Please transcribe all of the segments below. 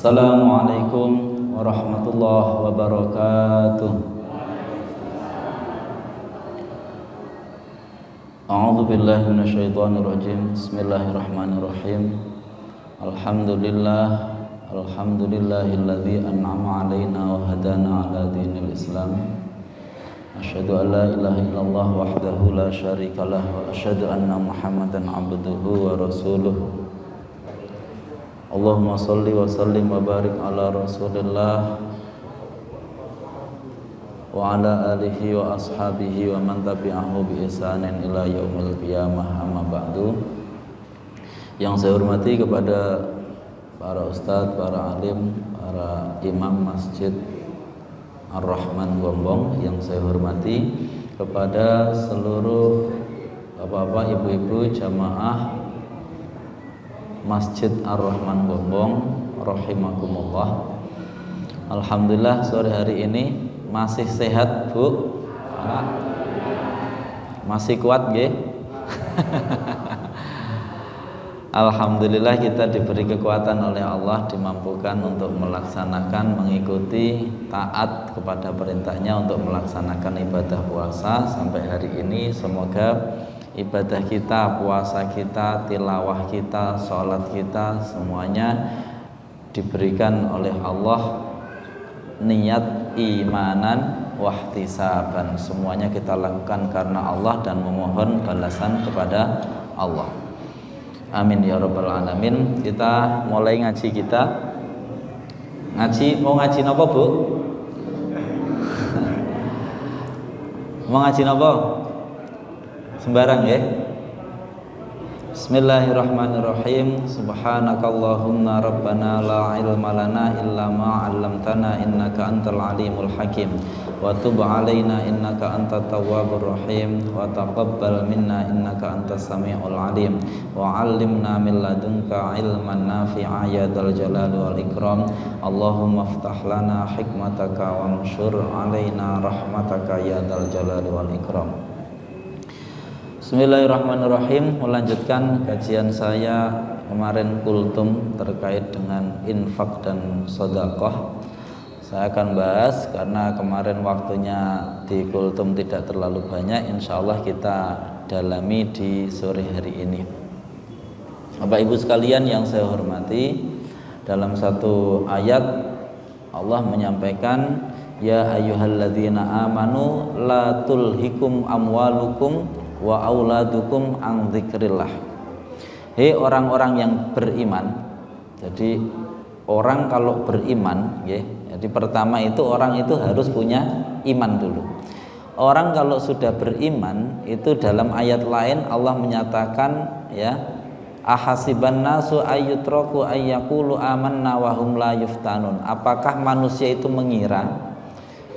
Assalamualaikum warahmatullahi wabarakatuh. A'udzu billahi minasyaitonir rajim. Bismillahirrahmanirrahim. Alhamdulillahilladzi an'ama 'alaina wa hadana 'ala dinil Islam. Asyhadu an la ilaha illallah wahdahu la syarikalah wa asyhadu anna Muhammadan 'abduhu wa rasuluh. Allahumma shalli wa sallim wa barik ala Rasulillah wa ala alihi wa ashabihi wa man tabi'ahu bi ihsanin ila yaumil qiyamah, amma ba'du. Yang saya hormati kepada para ustadz, para alim, para imam Masjid Ar-Rahman Gombong, yang saya hormati kepada seluruh bapak-bapak, ibu-ibu jamaah Masjid Ar-Rahman Gombong rahimakumullah. Alhamdulillah sore hari ini masih sehat, Bu? Masih kuat nggih? Alhamdulillah kita diberi kekuatan oleh Allah, dimampukan untuk melaksanakan, mengikuti, taat kepada perintahnya untuk melaksanakan ibadah puasa sampai hari ini. Semoga ibadah kita, puasa kita, tilawah kita, sholat kita, semuanya diberikan oleh Allah niat imanan wahtisaban. Semuanya kita lakukan karena Allah dan memohon balasan kepada Allah. Amin ya rabbal alamin. Kita mulai ngaji kita. Mau ngaji napa, Bu? Mau ngaji napa? Sembarang ya. Bismillahirrahmanirrahim. Subhanakallahumma rabbana la ilma lana illa ma 'allamtana innaka antal alimul hakim wa tub 'alaina innaka antat tawwabur rahim wa taqabbal minna innaka antas samiul alim wa 'allimna min ladunka ilman nafi'a ya dzal jalali wal ikram. Allahumma iftah lana hikmataka wa anshur 'alaina rahmataka ya dzal jalali wal ikram. Bismillahirrahmanirrahim. Melanjutkan kajian saya kemarin kultum terkait dengan infak dan sedekah. Saya akan bahas karena kemarin waktunya di kultum tidak terlalu banyak. Insya Allah kita dalami di sore hari ini. Bapak Ibu sekalian yang saya hormati, dalam satu ayat Allah menyampaikan, ya ayyuhalladzina amanu la tulhikum amwalukum wa auladukum an dzikrillah. Hei orang-orang yang beriman. Jadi orang kalau beriman, ya, jadi pertama itu orang itu harus punya iman dulu. Orang kalau sudah beriman itu dalam ayat lain Allah menyatakan, ya, ahasiban nasu ayyutraku ayyaqulu amanna wa hum la yuftanun. Apakah manusia itu mengira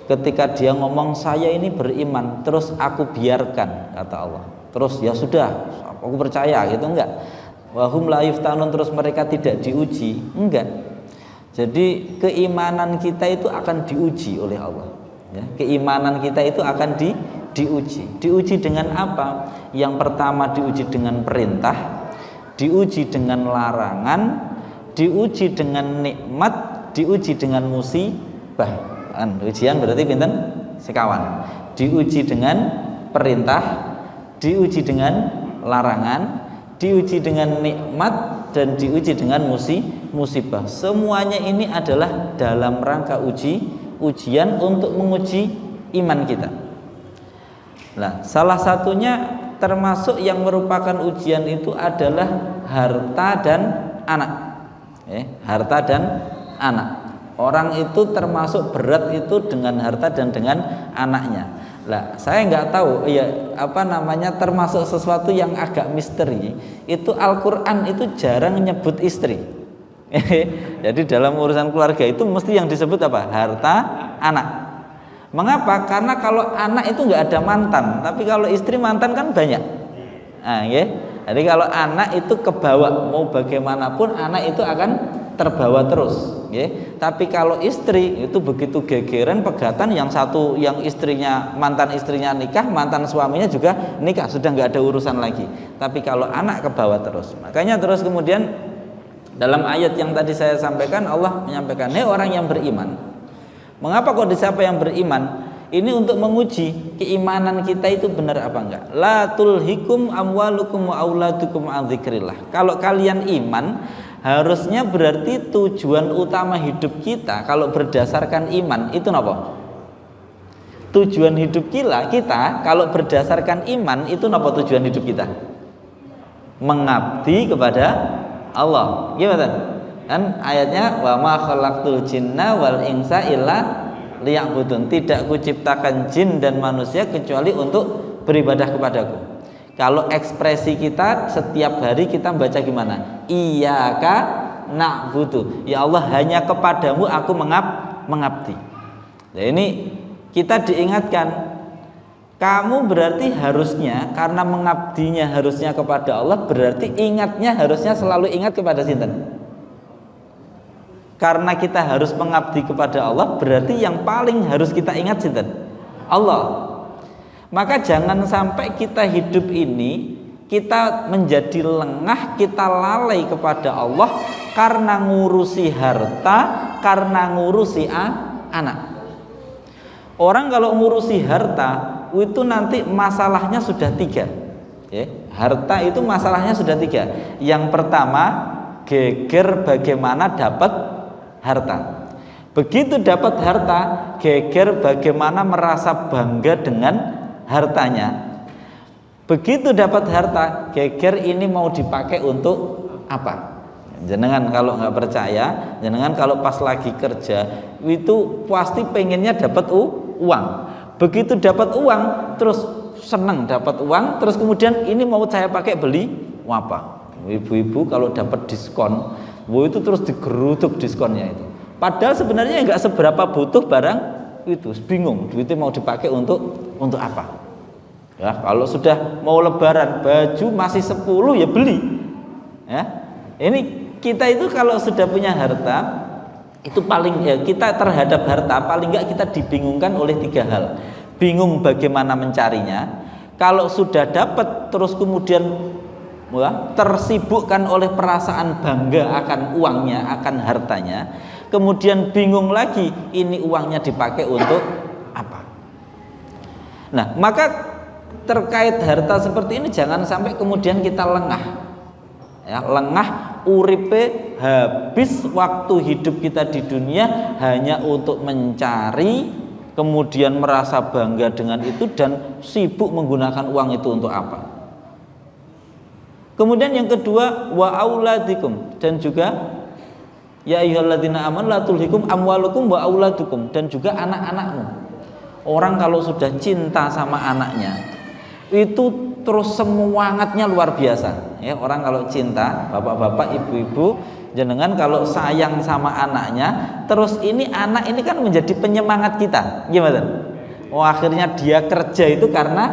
ketika dia ngomong saya ini beriman terus aku biarkan, kata Allah, terus ya sudah aku percaya gitu, enggak. Wahum la yuftanun, terus mereka tidak diuji, enggak. Jadi keimanan kita itu akan diuji oleh Allah, ya. Keimanan kita itu akan diuji. Diuji dengan apa? Yang pertama diuji dengan perintah, diuji dengan larangan, diuji dengan nikmat, diuji dengan musibah. Ujian berarti pinten? Sekawan. Diuji dengan perintah, diuji dengan larangan, diuji dengan nikmat, dan diuji dengan musibah. Semuanya ini adalah dalam rangka ujian untuk menguji iman kita. Nah, salah satunya termasuk yang merupakan ujian itu adalah harta dan anak. Harta dan anak. Orang itu termasuk berat itu dengan harta dan dengan anaknya. Lah, saya nggak tahu, ya termasuk sesuatu yang agak misteri. Itu Al-Qur'an itu jarang nyebut istri. Jadi dalam urusan keluarga itu mesti yang disebut apa? Harta, anak. Mengapa? Karena kalau anak itu nggak ada mantan, tapi kalau istri mantan kan banyak. Nah, ya. Jadi kalau anak itu kebawa, mau bagaimanapun anak itu akan terbawa terus, ya. Tapi kalau istri itu begitu gegeran pegatan, yang satu yang istrinya, mantan istrinya nikah, mantan suaminya juga nikah, sudah nggak ada urusan lagi. Tapi kalau anak kebawa terus. Makanya terus kemudian Dalam ayat yang tadi saya sampaikan, Allah menyampaikan, hei orang yang beriman. Mengapa kok siapa yang beriman? Ini untuk menguji keimanan kita itu benar apa enggak. La tulhikum amwalukum wa auladukum an dzikrillah. Kalau kalian iman, harusnya berarti tujuan utama hidup kita kalau berdasarkan iman itu apa? Tujuan hidup kita kalau berdasarkan iman itu apa tujuan hidup kita? Mengabdi kepada Allah. Gimana? Kan ayatnya wa ma khalaqtul jinna wal insa illa liya'budun. Tidak kuciptakan jin dan manusia kecuali untuk beribadah kepadaku. Kalau ekspresi kita setiap hari kita baca gimana? Iyyaka na'budu. Ya Allah, hanya kepadamu aku mengabdi. Nah, ini kita diingatkan, kamu berarti harusnya karena mengabdinya harusnya kepada Allah, berarti ingatnya harusnya selalu ingat kepada sinten. Karena kita harus mengabdi kepada Allah, berarti yang paling harus kita ingat sinten? Allah. Maka jangan sampai kita hidup ini kita menjadi lengah, kita lalai kepada Allah karena ngurusi harta, karena ngurusi anak. Orang kalau ngurusi harta itu nanti masalahnya sudah 3 ya. Harta itu masalahnya sudah 3. Yang pertama, geger bagaimana dapat harta. Begitu dapat harta, geger bagaimana merasa bangga dengan hartanya. Begitu dapat harta, geger ini mau dipakai untuk apa? Jenengan kalau nggak percaya, jenengan kalau pas lagi kerja itu pasti pengennya dapat uang. Begitu dapat uang, terus senang dapat uang, terus kemudian ini mau saya pakai beli apa? Ibu-ibu kalau dapat diskon, itu terus digeruduk diskonnya itu. Padahal sebenarnya nggak seberapa butuh barang itu, bingung duitnya mau dipakai untuk apa? Ya, kalau sudah mau lebaran baju masih 10 ya beli. Ya, ini kita itu kalau sudah punya harta itu paling ya, kita terhadap harta paling enggak kita dibingungkan oleh 3 hal. Bingung bagaimana mencarinya. Kalau sudah dapat terus kemudian tersibukkan oleh perasaan bangga akan uangnya, akan hartanya. Kemudian bingung lagi ini uangnya dipakai untuk apa. Nah, maka terkait harta seperti ini jangan sampai kemudian kita lengah. Ya, lengah uripe habis waktu hidup kita di dunia hanya untuk mencari, kemudian merasa bangga dengan itu dan sibuk menggunakan uang itu untuk apa. Kemudian yang kedua, wa auladikum, dan juga ya ayyuhalladzina amanu la tulhikum amwalukum wa auladukum, dan juga anak-anakmu. Orang kalau sudah cinta sama anaknya itu terus semangatnya luar biasa ya. Orang kalau cinta, bapak-bapak, ibu-ibu, jenengan kalau sayang sama anaknya, terus ini anak ini kan menjadi penyemangat kita. Gimana? Oh, akhirnya dia kerja itu karena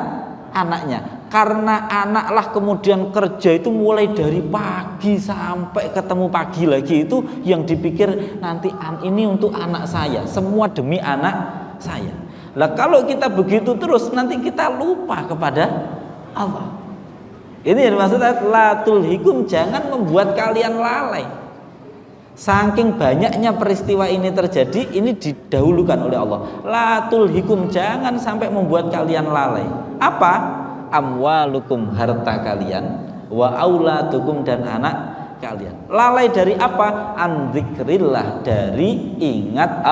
anaknya. Karena anaklah kemudian kerja itu mulai dari pagi sampai ketemu pagi lagi, itu yang dipikir nanti ini untuk anak saya, semua demi anak saya. Lah kalau kita begitu terus nanti kita lupa kepada Allah. Ini yang maksudnya la tulhikum, jangan membuat kalian lalai. Saking banyaknya peristiwa ini terjadi, ini didahulukan oleh Allah. La tulhikum, jangan sampai membuat kalian lalai. Apa? Amwalukum, harta kalian, wa auladukum, dan anak kalian. Lalai dari apa? An dzikrillah, dari ingat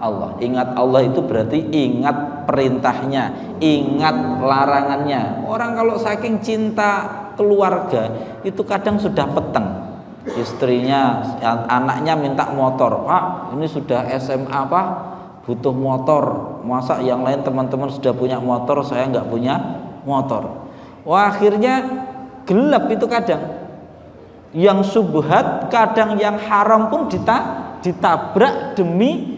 Allah. Ingat Allah itu berarti ingat perintahnya, ingat larangannya. Orang kalau saking cinta keluarga itu kadang sudah peteng. Istrinya, anaknya minta motor. Pak, ini sudah SMA Pak, butuh motor. Masa yang lain teman-teman sudah punya motor, saya nggak punya motor. Wah, akhirnya gelap itu kadang. Yang subhat, kadang yang haram pun ditabrak demi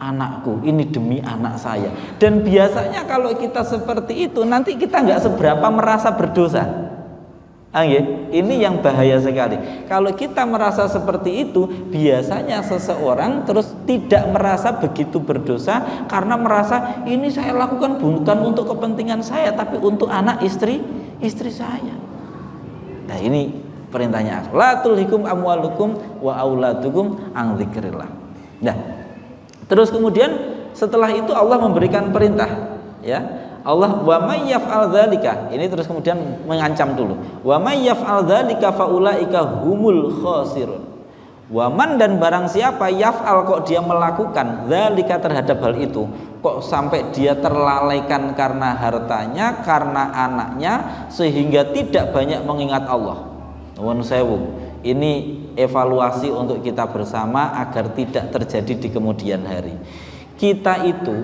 anakku, ini demi anak saya. Dan biasanya kalau kita seperti itu nanti kita nggak seberapa merasa berdosa. Ini yang bahaya sekali. Kalau kita merasa seperti itu, biasanya seseorang terus tidak merasa begitu berdosa karena merasa ini saya lakukan bukan untuk kepentingan saya, tapi untuk anak istri saya. Nah, ini perintahnya la tulhikum amwalukum wa auladukum an dzikrillah. Nah, terus kemudian setelah itu Allah memberikan perintah, ya. Allah wa may yaf'al dzalika. Ini terus kemudian mengancam dulu. Wa may yaf'al dzalika faulaika humul khasirun. Waman dan barang siapa yaf'al kok dia melakukan dzalika terhadap hal itu, kok sampai dia terlalaikan karena hartanya, karena anaknya, sehingga tidak banyak mengingat Allah. Nuwun sewu. Ini evaluasi untuk kita bersama agar tidak terjadi di kemudian hari. Kita itu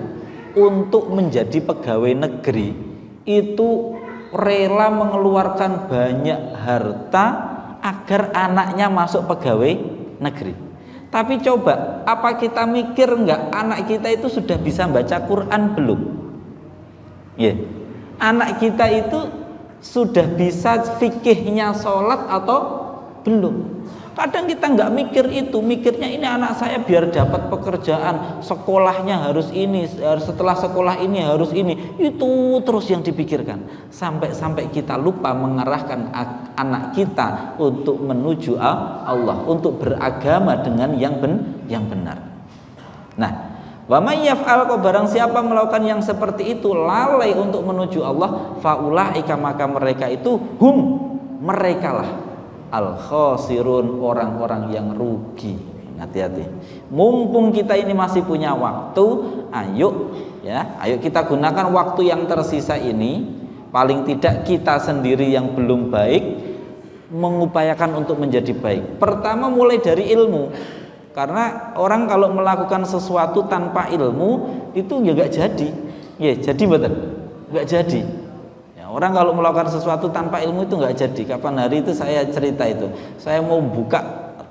untuk menjadi pegawai negeri itu rela mengeluarkan banyak harta agar anaknya masuk pegawai negeri. Tapi coba, apa kita mikir enggak anak kita itu sudah bisa baca Quran belum? Ya, anak kita itu sudah bisa fikihnya sholat atau belum? Kadang kita nggak mikir itu, mikirnya ini anak saya biar dapat pekerjaan, sekolahnya harus ini, setelah sekolah ini harus ini, itu terus yang dipikirkan. Sampai kita lupa mengarahkan anak kita untuk menuju Allah, untuk beragama dengan yang benar. Nah, wa may yaf'al, kok barang siapa melakukan yang seperti itu, lalai untuk menuju Allah, faulaika, maka mereka itu merekalah al-khasirun, orang-orang yang rugi. Hati-hati. Mumpung kita ini masih punya waktu, ayo kita gunakan waktu yang tersisa ini. Paling tidak kita sendiri yang belum baik mengupayakan untuk menjadi baik. Pertama mulai dari ilmu. Karena orang kalau melakukan sesuatu tanpa ilmu itu ya gak jadi. Ya, jadi betul. Gak jadi. Orang kalau melakukan sesuatu tanpa ilmu itu nggak jadi. Kapan hari itu saya cerita itu, saya mau buka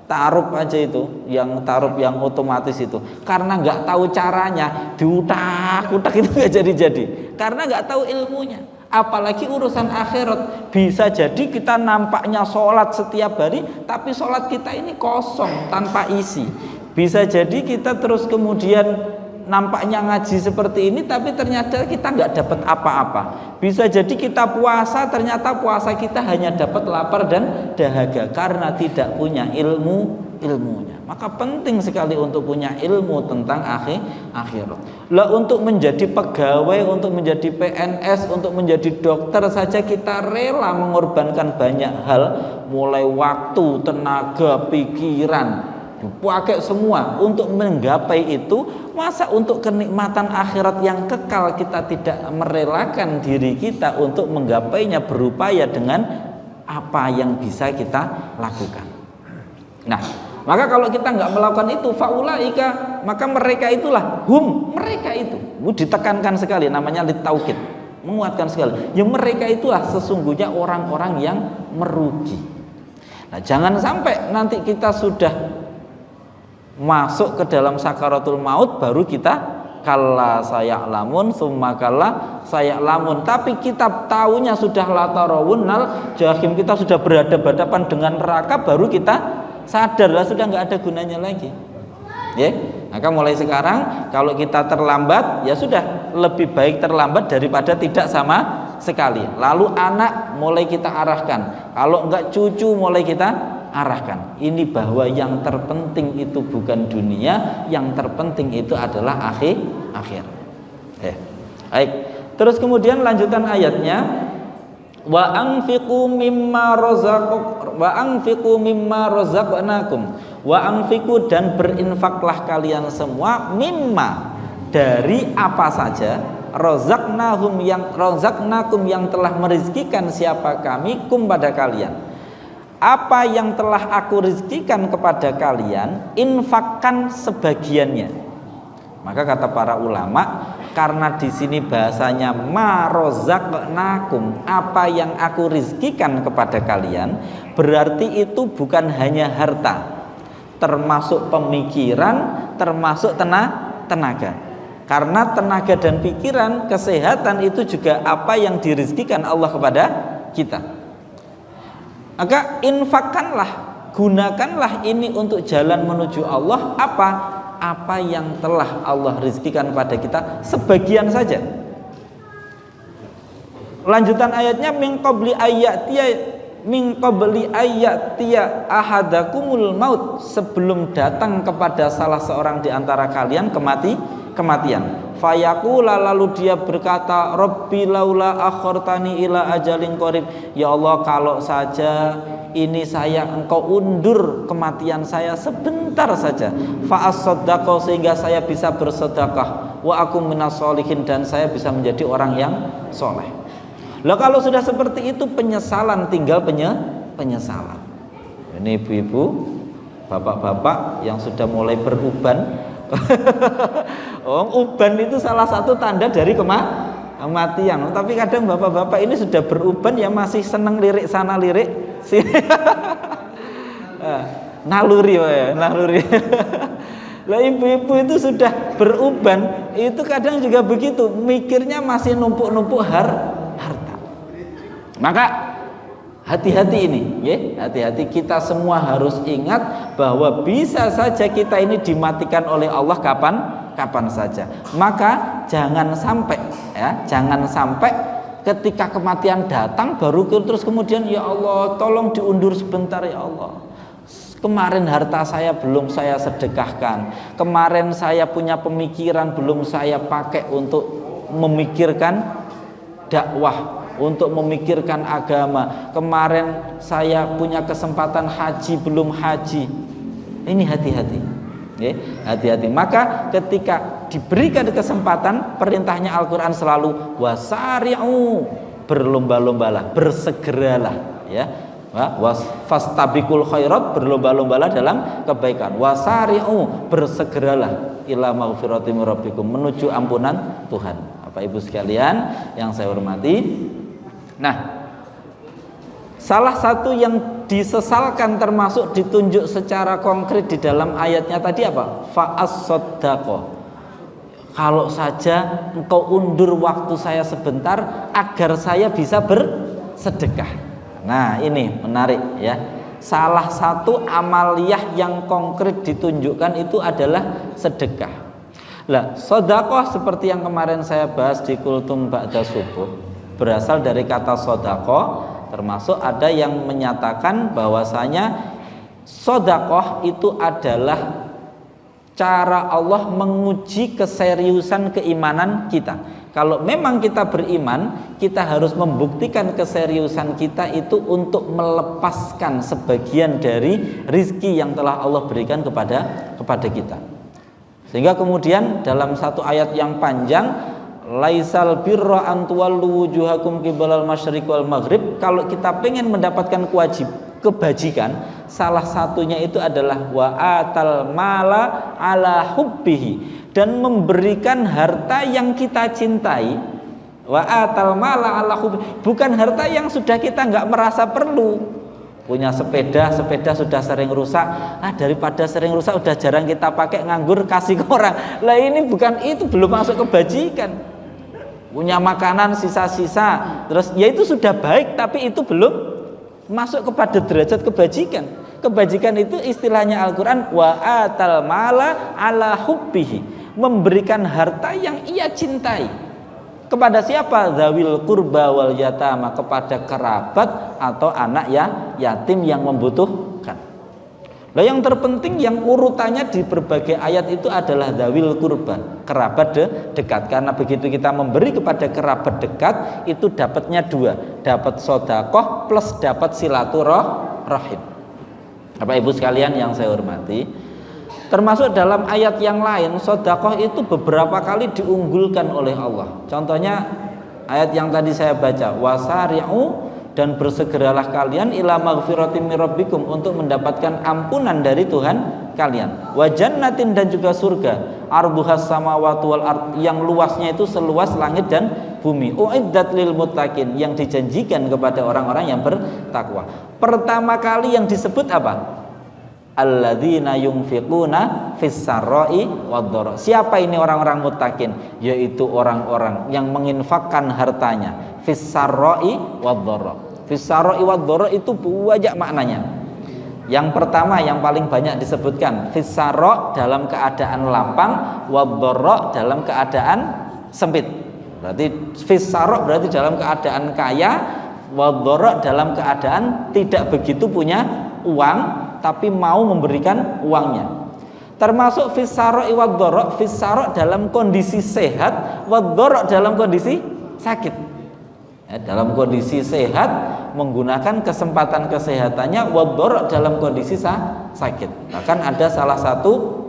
tarup aja itu, yang tarup yang otomatis itu, karena nggak tahu caranya, diutak-utak itu nggak jadi. Karena nggak tahu ilmunya. Apalagi urusan akhirat, bisa jadi kita nampaknya sholat setiap hari, tapi sholat kita ini kosong tanpa isi. Bisa jadi kita terus kemudian nampaknya ngaji seperti ini, tapi ternyata kita nggak dapat apa-apa. Bisa jadi kita puasa, ternyata puasa kita hanya dapat lapar dan dahaga karena tidak punya ilmunya. Maka penting sekali untuk punya ilmu tentang akhirat. Lah untuk menjadi pegawai, untuk menjadi PNS, untuk menjadi dokter saja kita rela mengorbankan banyak hal, mulai waktu, tenaga, pikiran, dipakai semua untuk menggapai itu. Masa untuk kenikmatan akhirat yang kekal kita tidak merelakan diri kita untuk menggapainya, berupaya dengan apa yang bisa kita lakukan. Nah, maka kalau kita nggak melakukan itu, faulaika, maka mereka itulah mereka itu. Ditekankan sekali, namanya litaukid, menguatkan sekali. Ya mereka itulah sesungguhnya orang-orang yang merugi. Nah, jangan sampai nanti kita sudah masuk ke dalam sakaratul maut baru kita kalla saya'lamun summa kalla saya'lamun, tapi kita tahunya sudah latarawunnal jahim, kita sudah berhadapan dengan neraka, baru kita sadar lah sudah nggak ada gunanya lagi. Ya, maka mulai sekarang kalau kita terlambat, ya sudah, lebih baik terlambat daripada tidak sama sekali. Lalu anak mulai kita arahkan, kalau enggak cucu mulai kita arahkan. Ini bahwa yang terpenting itu bukan dunia, yang terpenting itu adalah akhir. Baik. Terus kemudian lanjutan ayatnya, wa anfiqu mimma razaqnakum, wa anfiqu, dan berinfaklah kalian semua, mimma, dari apa saja, razaqnakum yang telah merizkikan siapa kami, kum, pada kalian. Apa yang telah aku rizkikan kepada kalian, infakkan sebagiannya. Maka kata para ulama, karena di sini bahasanya ma razaqnakum, apa yang aku rizkikan kepada kalian, berarti itu bukan hanya harta, termasuk pemikiran, termasuk tenaga. Karena tenaga dan pikiran, kesehatan itu juga apa yang dirizkikan Allah kepada kita. Maka infakkanlah, gunakanlah ini untuk jalan menuju Allah. Apa yang telah Allah rizkikan pada kita, sebagian saja. Lanjutan ayatnya, min qabli min qabli ayyatiya ahadakumul maut, sebelum datang kepada salah seorang di antara kalian kematian. Fayaqula, lalu dia berkata, Rabbi laula akhartani ila ajalin qarib, ya Allah, kalau saja ini engkau undur kematian saya sebentar saja, fa as-saddaqah, sehingga saya bisa bersedekah, wa aku minas sholihin, dan saya bisa menjadi orang yang soleh. Lah kalau sudah seperti itu, penyesalan, tinggal penyesalan. Ini ibu-ibu, bapak-bapak yang sudah mulai beruban. Uban itu salah satu tanda dari kematian. Tapi kadang bapak-bapak ini sudah beruban ya masih seneng lirik sana lirik sini. Naluri ya, naluri. Lah ibu-ibu itu sudah beruban, itu kadang juga begitu, mikirnya masih numpuk-numpuk harta. Maka hati-hati ini, ya, hati-hati, kita semua harus ingat bahwa bisa saja kita ini dimatikan oleh Allah kapan saja. Maka jangan sampai ketika kematian datang baru terus kemudian, ya Allah, tolong diundur sebentar ya Allah. Kemarin harta saya belum saya sedekahkan. Kemarin saya punya pemikiran belum saya pakai untuk memikirkan dakwah, untuk memikirkan agama. Kemarin saya punya kesempatan haji belum haji. Ini hati-hati, ya, hati-hati. Maka ketika diberikan kesempatan, perintahnya Al-Quran selalu wasari'u, berlomba-lombalah, bersegeralah, ya. Fastabiqul khairat, berlomba-lombalah dalam kebaikan. Wasari'u, bersegeralah ila maghfirati min rabbikum, menuju ampunan Tuhan. Bapak Ibu sekalian yang saya hormati, nah, salah satu yang disesalkan termasuk ditunjuk secara konkret di dalam ayatnya tadi apa? Fa'as-saddaqah. Kalau saja engkau undur waktu saya sebentar agar saya bisa bersedekah. Nah, ini menarik ya. Salah satu amaliyah yang konkret ditunjukkan itu adalah sedekah. Lah, sedekah seperti yang kemarin saya bahas di kultum ba'da subuh, berasal dari kata sedekah, termasuk ada yang menyatakan bahwasanya sedekah itu adalah cara Allah menguji keseriusan keimanan kita. Kalau memang kita beriman, kita harus membuktikan keseriusan kita itu untuk melepaskan sebagian dari rizki yang telah Allah berikan kepada kita. Sehingga kemudian dalam satu ayat yang panjang, laisal birra an tuwallu wujuhakum qibalal masyriq wal maghrib, kalau kita pengen mendapatkan kebajikan, salah satunya itu adalah wa atal mala ala hubbihi, dan memberikan harta yang kita cintai. Wa atal mala ala hubbihi, bukan harta yang sudah kita nggak merasa perlu. Punya sepeda sudah sering rusak, daripada sering rusak udah jarang kita pakai, nganggur kasih ke orang. Lah ini bukan, itu belum masuk kebajikan. Punya makanan sisa-sisa, terus ya itu sudah baik, tapi itu belum masuk kepada derajat kebajikan. Kebajikan itu istilahnya Al-Quran wa atal mala ala hubbihi, memberikan harta yang ia cintai. Kepada siapa? Zawil qurba wal yatama, kepada kerabat atau anak yatim yang membutuhkan. Nah, yang terpenting yang urutannya di berbagai ayat itu adalah zawil qurba, kerabat dekat. Karena begitu kita memberi kepada kerabat dekat, itu dapatnya dua, dapat sedekah plus dapat silaturahim. Bapak Ibu sekalian yang saya hormati, termasuk dalam ayat yang lain, sedekah itu beberapa kali diunggulkan oleh Allah. Contohnya ayat yang tadi saya baca, wasari'u, dan bersegeralah kalian ila maghfiratin min rabbikum, untuk mendapatkan ampunan dari Tuhan kalian. Wa jannatin, dan juga surga, arduhas samawati wal ard, yang luasnya itu seluas langit dan bumi. Uiddat lil muttaqin, yang dijanjikan kepada orang-orang yang bertakwa. Pertama kali yang disebut apa? Alladzina yunfiquna fis sarra'i wad-dharra. Siapa ini orang-orang muttaqin? Yaitu orang-orang yang menginfakkan hartanya fis sarra'i wad-dharra. Fis sarra'i wad-dharra itu banyak maknanya. Yang pertama yang paling banyak disebutkan fis sarra' dalam keadaan lapang, wad-dharra dalam keadaan sempit. Berarti fis sarra' berarti dalam keadaan kaya, wadh-dharra dalam keadaan tidak begitu punya uang tapi mau memberikan uangnya. Termasuk fis-sarra'i wadh-dharra, fis-sarra' dalam kondisi sehat, wadh-dharra dalam kondisi sakit. Ya, dalam kondisi sehat menggunakan kesempatan kesehatannya, wadh-dharra dalam kondisi sakit. Bahkan ada salah satu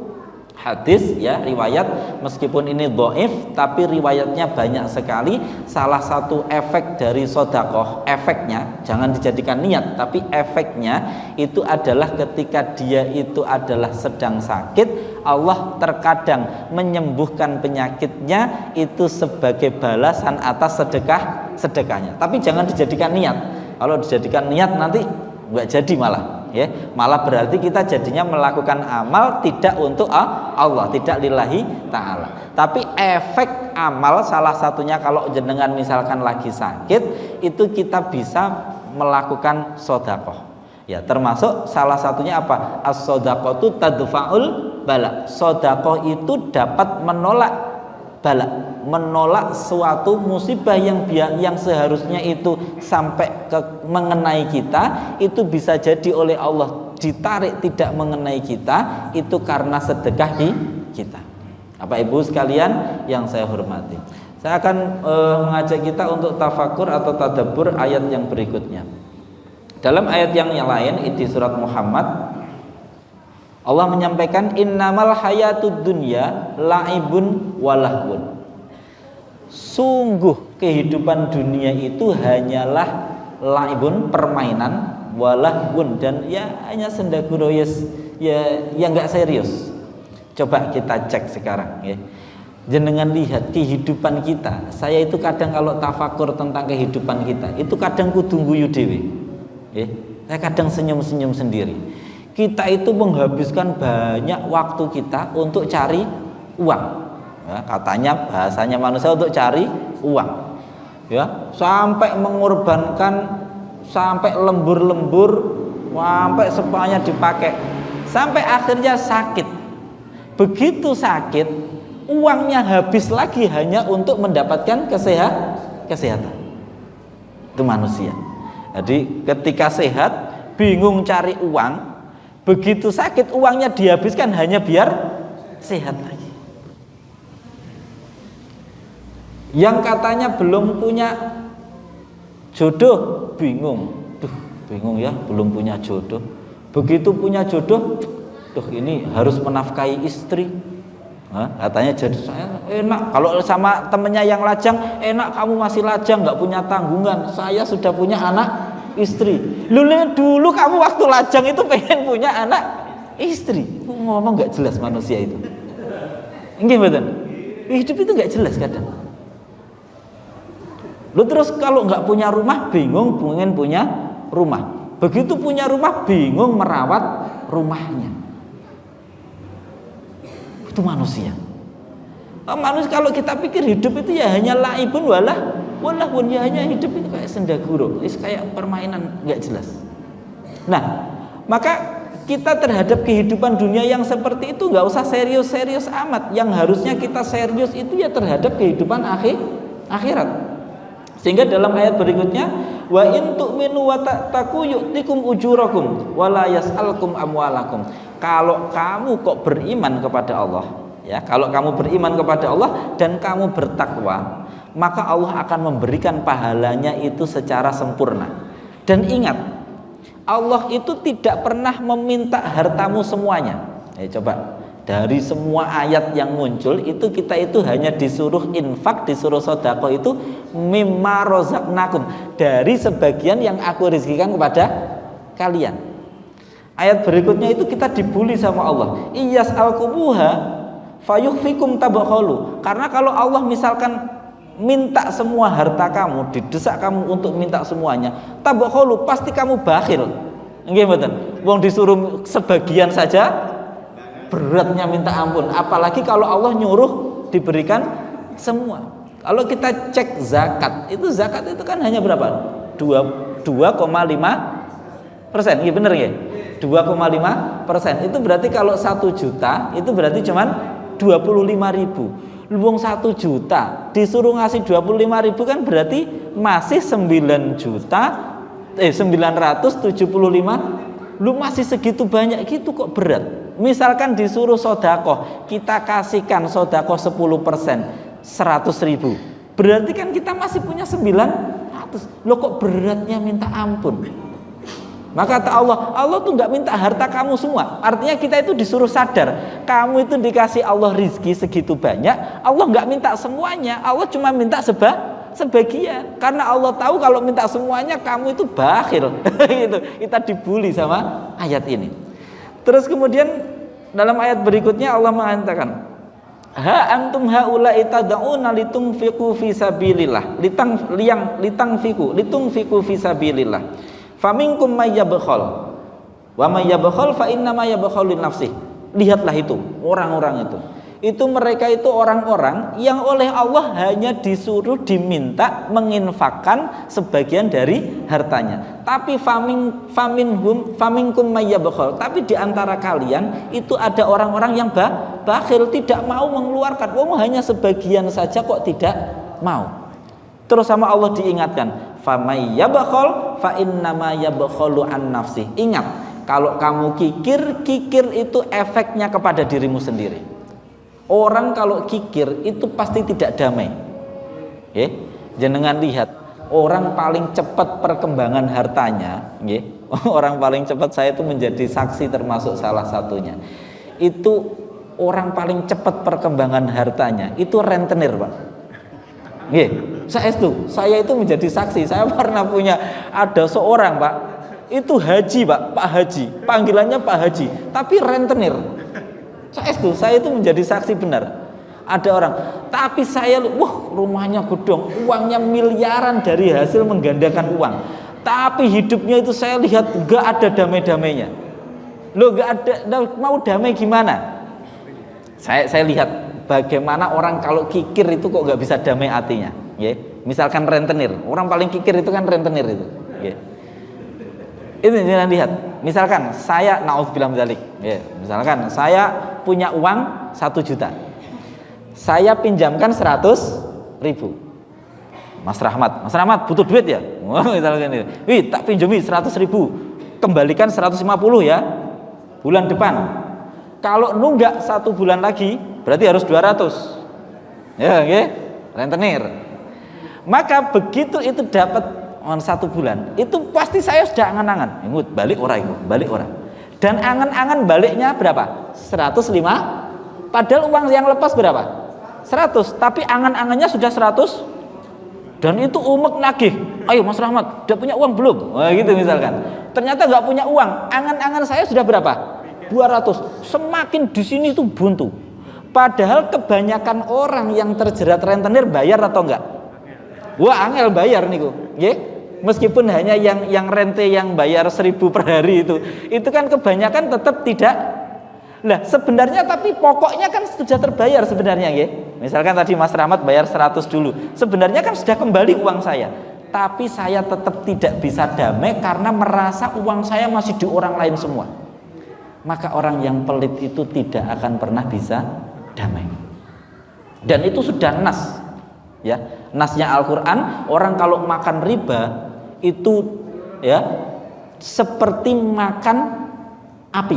hadis ya, riwayat meskipun ini dhaif tapi riwayatnya banyak sekali. Salah satu efek dari sedekah, efeknya jangan dijadikan niat tapi efeknya itu adalah ketika dia itu adalah sedang sakit, Allah terkadang menyembuhkan penyakitnya itu sebagai balasan atas sedekahnya. Tapi jangan dijadikan niat. Kalau dijadikan niat nanti nggak jadi malah berarti kita jadinya melakukan amal tidak untuk Allah, tidak lillahi ta'ala. Tapi efek amal salah satunya kalau jenengan misalkan lagi sakit itu kita bisa melakukan sedekah. Ya, termasuk salah satunya apa? As-shadaqatu tadfa'ul bala. Sedekah itu dapat menolak bala, menolak suatu musibah yang seharusnya itu sampai mengenai kita, itu bisa jadi oleh Allah ditarik tidak mengenai kita, itu karena sedekah kita. Bapak Ibu sekalian yang saya hormati, saya akan mengajak kita untuk tafakur atau tadabbur ayat yang berikutnya. Dalam ayat yang lain di surat Muhammad, Allah menyampaikan innamal hayatud dunya la'ibun walahun. Sungguh kehidupan dunia itu hanyalah la'ibun, permainan, walahun, dan ya hanya senda gurau ya enggak serius. Coba kita cek sekarang ya. Jenengan lihat kehidupan kita. Saya itu kadang kalau tafakur tentang kehidupan kita, itu kadang kudu guyu dhewe. Ya. Saya kadang senyum-senyum sendiri. Kita itu menghabiskan banyak waktu kita untuk cari uang. Ya, katanya bahasanya manusia untuk cari uang. Ya, sampai mengorbankan, sampai lembur-lembur, sampai sepanya dipakai, sampai akhirnya sakit. Begitu sakit, uangnya habis lagi hanya untuk mendapatkan kesehatan. Itu manusia. Jadi ketika sehat bingung cari uang, begitu sakit uangnya dihabiskan hanya biar sehat lagi. Yang katanya belum punya jodoh bingung, bingung ya, belum punya jodoh. Begitu punya jodoh, ini harus menafkahi istri. Katanya jadi saya enak, kalau sama temennya yang lajang enak, kamu masih lajang nggak punya tanggungan, saya sudah punya anak istri. Dulu kamu waktu lajang itu pengen punya anak istri. Ngomong nggak jelas manusia itu. Nggih mboten? Hidup itu nggak jelas kadang. Terus kalau nggak punya rumah bingung pengen punya rumah. Begitu punya rumah bingung merawat rumahnya. Itu manusia. Manusia kalau kita pikir hidup itu ya hanya laibun walahun, ya hanya hidup itu kayak senda gurau, kayak permainan nggak jelas. Nah, maka kita terhadap kehidupan dunia yang seperti itu nggak usah serius-serius amat. Yang harusnya kita serius itu ya terhadap kehidupan akhirat. Sehingga dalam ayat berikutnya, wa in tu'minu wa tattaqu yu'tikum ujurakum wa la yas'alkum amwalakum. Kalau kamu kok beriman kepada Allah, ya, kalau kamu beriman kepada Allah dan kamu bertakwa, maka Allah akan memberikan pahalanya itu secara sempurna. Dan ingat, Allah itu tidak pernah meminta hartamu semuanya. Coba dari semua ayat yang muncul itu kita itu hanya disuruh infak, disuruh sedekah itu mimma rozaqnakum, dari sebagian yang aku rezekikan kepada kalian. Ayat berikutnya itu kita dibuli sama Allah. Iyas al-kubuha fayuhfikum tabakhalu. Karena kalau Allah misalkan minta semua harta kamu, didesak kamu untuk minta semuanya, tabakhalu, pasti kamu bakhil. Nggih mboten? Wong disuruh sebagian saja beratnya minta ampun, apalagi kalau Allah nyuruh diberikan semua. Kalau kita cek zakat itu kan hanya berapa? 2,5%. Iya bener ya? 2,5%. Itu berarti kalau 1 juta itu berarti cuman 25.000. Wong 1 juta disuruh ngasih 25.000 kan berarti masih 975. Lu masih segitu banyak gitu kok berat. Misalkan disuruh sodakoh, kita kasihkan sodakoh 10%, 100.000. Berarti kan kita masih punya 900. Lo kok beratnya minta ampun. Maka kata Allah tuh nggak minta harta kamu semua. Artinya kita itu disuruh sadar, kamu itu dikasih Allah rizki segitu banyak, Allah nggak minta semuanya, Allah cuma minta sebagian. Karena Allah tahu kalau minta semuanya kamu itu bakhil. Gitu. Kita dibully sama ayat ini. Terus kemudian dalam ayat berikutnya Allah mengatakan, ha antum haula'i tad'una litunfiqu fi sabilillah litunfiqu fi sabilillah faminkum may yabkhal wa may yabkhal fa inna ma yabkhalu li nafsihi. Lihatlah itu orang-orang itu mereka itu orang-orang yang oleh Allah hanya disuruh diminta menginfakkan sebagian dari hartanya. Tapi faminkum may yabkhal, tapi di antara kalian itu ada orang-orang yang bakhil, tidak mau mengeluarkan. Hanya sebagian saja kok tidak mau. Terus sama Allah diingatkan, famay yabkhal fa innama yabkhalu an nafsi. Ingat, kalau kamu kikir itu efeknya kepada dirimu sendiri. Orang kalau kikir itu pasti tidak damai. Jenengan lihat, orang paling cepat perkembangan hartanya, orang paling cepat, saya itu menjadi saksi termasuk salah satunya. Itu orang paling cepat perkembangan hartanya itu rentenir, Pak. Saya itu menjadi saksi. Saya pernah punya, ada seorang, Pak, itu haji, Pak Haji, panggilannya Pak Haji, tapi rentenir. Saya itu menjadi saksi benar. Ada orang, tapi saya, rumahnya gedong, uangnya miliaran dari hasil menggandakan uang, tapi hidupnya itu saya lihat gak ada damai-damainya. Gak ada, mau damai gimana? Saya lihat bagaimana orang kalau kikir itu kok gak bisa damai hatinya. Misalkan rentenir, orang paling kikir itu kan rentenir itu. Itu jangan lihat. Misalkan saya, naudzubillah min dzalik, misalkan saya punya uang 1 juta, saya pinjamkan 100.000. Mas Rahmat butuh duit ya? Misalkan itu, tak pinjami 100.000, kembalikan 150 ya bulan depan. Kalau nunggak 1 bulan lagi, berarti harus 200. Rentenir. Maka begitu itu dapat 1 bulan, itu pasti saya sudah angan-angan, balik orang. Dan angan-angan baliknya berapa? 105. Padahal uang yang lepas berapa? 100. Tapi angan-angannya sudah 100. Dan itu umek nagih. Ayo Mas Rahmat, udah punya uang belum? Gitu misalkan. Ternyata nggak punya uang. Angan-angan saya sudah berapa? 200. Semakin di sini itu buntu. Padahal kebanyakan orang yang terjerat rentenir bayar atau enggak? Angel bayar niku, meskipun hanya yang rente yang bayar 1.000 per hari itu kan kebanyakan tetap tidak. Lah sebenarnya tapi pokoknya kan sudah terbayar sebenarnya, Misalkan tadi Mas Rahmat bayar 100 dulu, sebenarnya kan sudah kembali uang saya, tapi saya tetap tidak bisa damai karena merasa uang saya masih di orang lain semua. Maka orang yang pelit itu tidak akan pernah bisa damai. Dan itu sudah nas. Nasnya Al-Quran, orang kalau makan riba itu seperti makan api.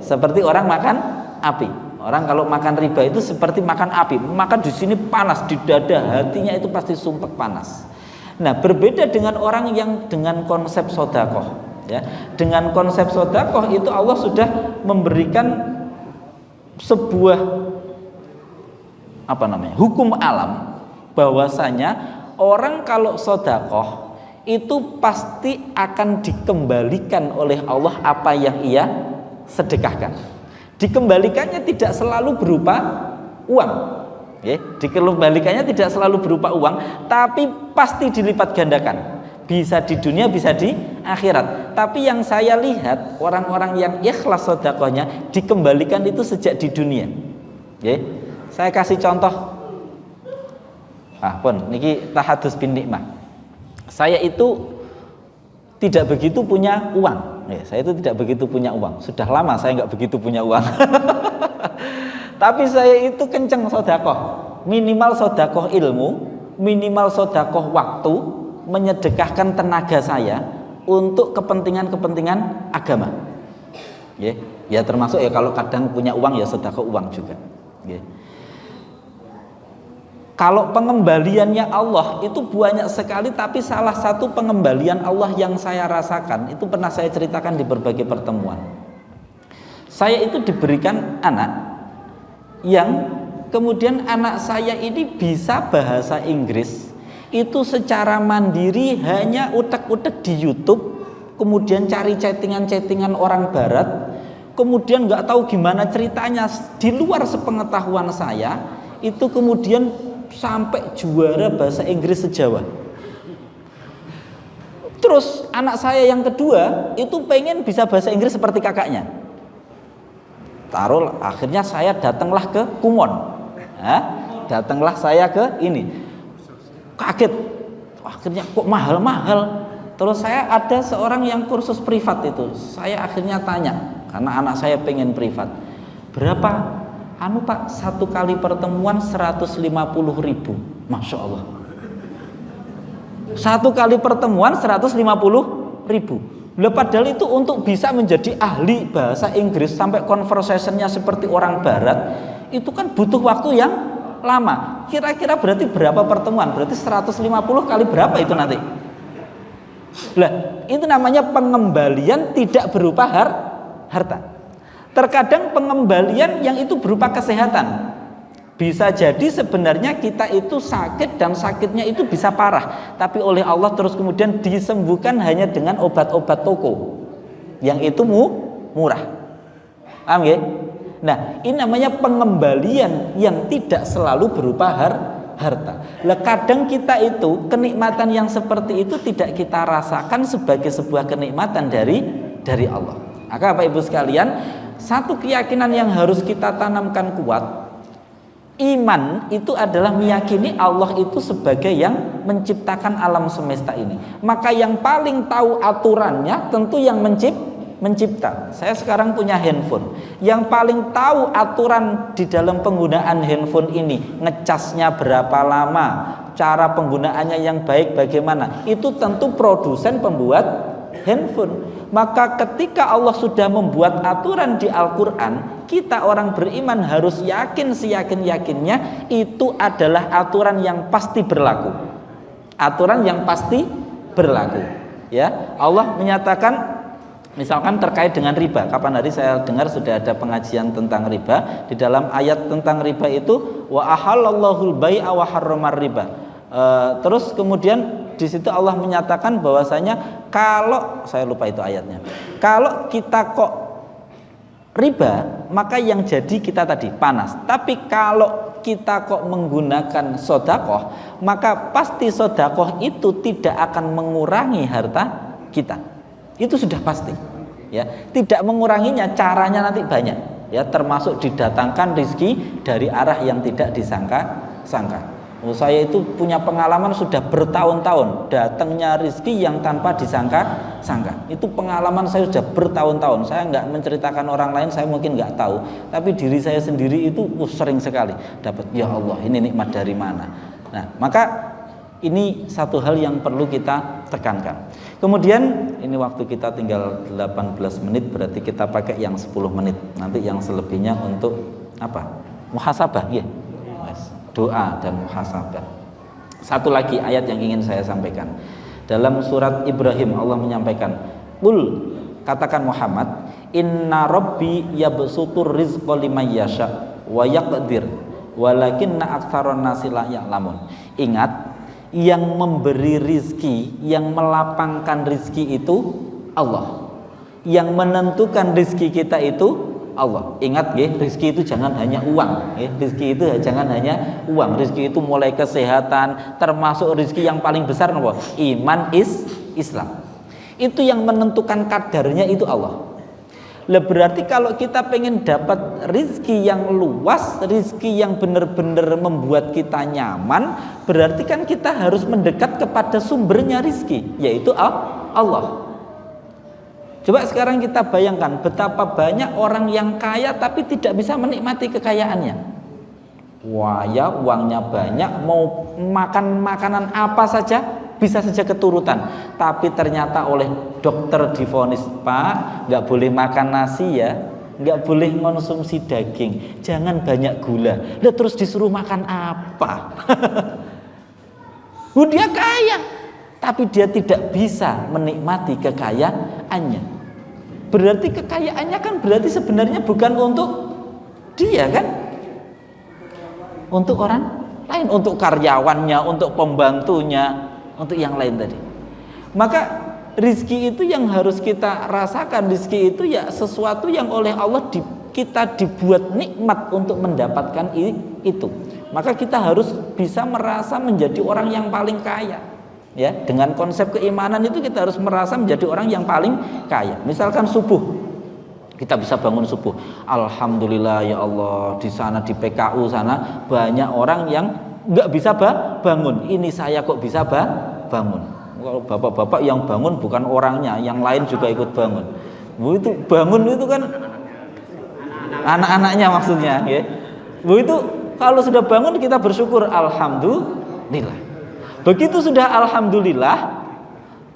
Seperti orang makan api. Orang kalau makan riba itu seperti makan api. Maka di sini panas, di dada, hatinya itu pasti sumpek panas. Nah, berbeda dengan orang yang dengan konsep sodakoh. Dengan konsep sodakoh itu Allah sudah memberikan sebuah hukum alam, bahwasanya orang kalau sodakoh itu pasti akan dikembalikan oleh Allah apa yang ia sedekahkan. Dikembalikannya tidak selalu berupa uang, dikembalikannya tidak selalu berupa uang, tapi pasti dilipat gandakan. Bisa di dunia, bisa di akhirat. Tapi yang saya lihat orang-orang yang ikhlas sodakohnya dikembalikan itu sejak di dunia. Saya kasih contoh. Niki tahadus bin nikmah. Saya itu tidak begitu punya uang. Saya itu tidak begitu punya uang. Sudah lama saya nggak begitu punya uang. Tapi saya itu kenceng sodakoh, minimal sodakoh ilmu, minimal sodakoh waktu, menyedekahkan tenaga saya untuk kepentingan-kepentingan agama. Ya termasuk ya kalau kadang punya uang ya sodakoh uang juga. Kalau pengembaliannya Allah itu banyak sekali, tapi salah satu pengembalian Allah yang saya rasakan itu pernah saya ceritakan di berbagai pertemuan. Saya itu diberikan anak yang kemudian anak saya ini bisa bahasa Inggris itu secara mandiri, hanya utek-utek di YouTube, kemudian cari chattingan-chattingan orang barat, kemudian nggak tahu gimana ceritanya di luar sepengetahuan saya itu kemudian sampai juara bahasa Inggris se-Jawa. Terus anak saya yang kedua itu pengen bisa bahasa Inggris seperti kakaknya. Taruh akhirnya saya datanglah ke Kumon. Datanglah saya ke ini. Kaget. Akhirnya kok mahal-mahal. Terus saya ada seorang yang kursus privat itu. Saya akhirnya tanya karena anak saya pengen privat. Berapa? Pak, satu kali pertemuan 150.000. Masya Allah. Satu kali pertemuan 150.000. Padahal itu untuk bisa menjadi ahli bahasa Inggris sampai conversationnya seperti orang barat, itu kan butuh waktu yang lama. Kira-kira berarti berapa pertemuan? Berarti 150 kali berapa itu nanti? Itu namanya pengembalian tidak berupa harta. Terkadang pengembalian yang itu berupa kesehatan. Bisa jadi sebenarnya kita itu sakit dan sakitnya itu bisa parah, tapi oleh Allah terus kemudian disembuhkan hanya dengan obat-obat toko yang itu murah. Paham ya? Nah, ini namanya pengembalian yang tidak selalu berupa harta. Kadang kita itu kenikmatan yang seperti itu tidak kita rasakan sebagai sebuah kenikmatan dari Allah. Maka Bapak Ibu sekalian, satu keyakinan yang harus kita tanamkan kuat, iman itu adalah meyakini Allah itu sebagai yang menciptakan alam semesta ini. Maka yang paling tahu aturannya tentu yang mencipta. Saya sekarang punya handphone. Yang paling tahu aturan di dalam penggunaan handphone ini, ngecasnya berapa lama, cara penggunaannya yang baik bagaimana, itu tentu produsen pembuat handphone. Maka ketika Allah sudah membuat aturan di Al-Quran, kita orang beriman harus yakin seyakin-yakinnya itu adalah aturan yang pasti berlaku. Aturan yang pasti berlaku. Ya, Allah menyatakan misalkan terkait dengan riba. Kapan hari saya dengar sudah ada pengajian tentang riba. Di dalam ayat tentang riba itu wa ahallallahu al-bai'a wa harramar riba. Terus kemudian di situ Allah menyatakan bahwasanya kalau saya lupa itu ayatnya, kalau kita kok riba maka yang jadi kita tadi panas. Tapi kalau kita kok menggunakan sodakoh, maka pasti sodakoh itu tidak akan mengurangi harta kita. Itu sudah pasti. Ya, tidak menguranginya, caranya nanti banyak. Ya, termasuk didatangkan rezeki dari arah yang tidak disangka-sangka. Saya itu punya pengalaman sudah bertahun-tahun datangnya rezeki yang tanpa disangka-sangka. Itu pengalaman saya sudah bertahun-tahun. Saya nggak menceritakan orang lain, saya mungkin nggak tahu. Tapi diri saya sendiri itu sering sekali dapat. Ya Allah, ini nikmat dari mana? Nah, maka ini satu hal yang perlu kita tekankan. Kemudian ini waktu kita tinggal 18 menit, berarti kita pakai yang 10 menit. Nanti yang selebihnya untuk apa? Muhasabah, ya. Doa dan muhasabah. Satu lagi ayat yang ingin saya sampaikan. Dalam surat Ibrahim Allah menyampaikan, "Qul," katakan Muhammad, "Inna rabbi yabsutur rizqa liman yasha wa yaqdir, walakinna aktsaron nasi la ya'lamun." Ingat, yang memberi rizki, yang melapangkan rizki itu Allah. Yang menentukan rizki kita itu Allah. Ingat ya, rizki itu jangan hanya uang ya. Rizki itu jangan hanya uang. Rizki itu mulai kesehatan, termasuk rizki yang paling besar apa? Iman Islam. Itu yang menentukan kadarnya itu Allah. Berarti kalau kita pengen dapat rizki yang luas, rizki yang benar-benar membuat kita nyaman, berarti kan kita harus mendekat kepada sumbernya rizki, yaitu Allah. Coba sekarang kita bayangkan betapa banyak orang yang kaya tapi tidak bisa menikmati kekayaannya. Wah ya, uangnya banyak, mau makan makanan apa saja bisa saja keturutan, tapi ternyata oleh dokter divonis, Pak, nggak boleh makan nasi ya, nggak boleh konsumsi daging, jangan banyak gula. Lah terus disuruh makan apa? Dia kaya, tapi dia tidak bisa menikmati kekayaannya. Berarti kekayaannya kan berarti sebenarnya bukan untuk dia kan? Untuk orang lain, untuk karyawannya, untuk pembantunya, untuk yang lain tadi. Maka rizki itu yang harus kita rasakan. Rizki itu ya sesuatu yang oleh Allah kita dibuat nikmat untuk mendapatkan itu. Maka kita harus bisa merasa menjadi orang yang paling kaya. Ya, dengan konsep keimanan itu kita harus merasa menjadi orang yang paling kaya. Misalkan subuh, kita bisa bangun subuh, alhamdulillah ya Allah, di sana di PKU sana banyak orang yang nggak bisa bangun. Ini saya kok bisa bangun. Kalau bapak-bapak yang bangun bukan orangnya, yang lain juga ikut bangun. Itu bangun itu kan anak-anaknya maksudnya, ya. Itu kalau sudah bangun kita bersyukur, alhamdulillah. Begitu sudah alhamdulillah,